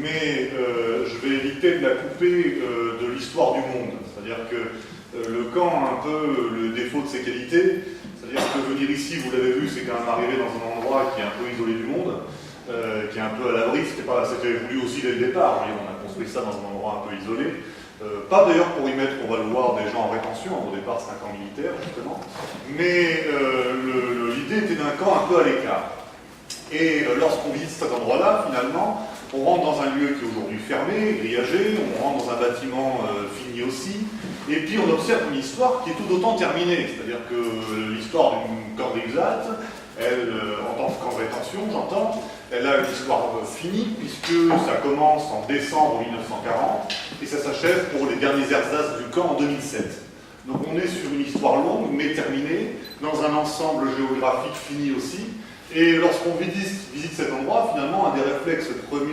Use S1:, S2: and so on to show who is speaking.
S1: mais je vais éviter de la couper de l'histoire du monde. C'est-à-dire que le camp a un peu le défaut de ses qualités. C'est-à-dire que venir ici, vous l'avez vu, c'est quand même arriver dans un endroit qui est un peu isolé du monde, qui est un peu à l'abri. C'était voulu aussi dès le départ. On a construit ça dans un endroit un peu isolé. Pas d'ailleurs pour y mettre, on va le voir, des gens en rétention. Au départ, c'est un camp militaire, justement. Mais l'idée était d'un camp un peu à l'écart. Et lorsqu'on visite cet endroit-là, finalement, on rentre dans un lieu qui est aujourd'hui fermé, grillagé, on rentre dans un bâtiment fini aussi, et puis on observe une histoire qui est tout autant terminée. C'est-à-dire que l'histoire d'une camp d'Exat, elle, en tant que camp de rétention, j'entends, elle a une histoire finie, puisque ça commence en décembre 1940, et ça s'achève pour les derniers ersatz du camp en 2007. Donc on est sur une histoire longue, mais terminée, dans un ensemble géographique fini aussi. Et lorsqu'on visite cet endroit, finalement, un des réflexes premiers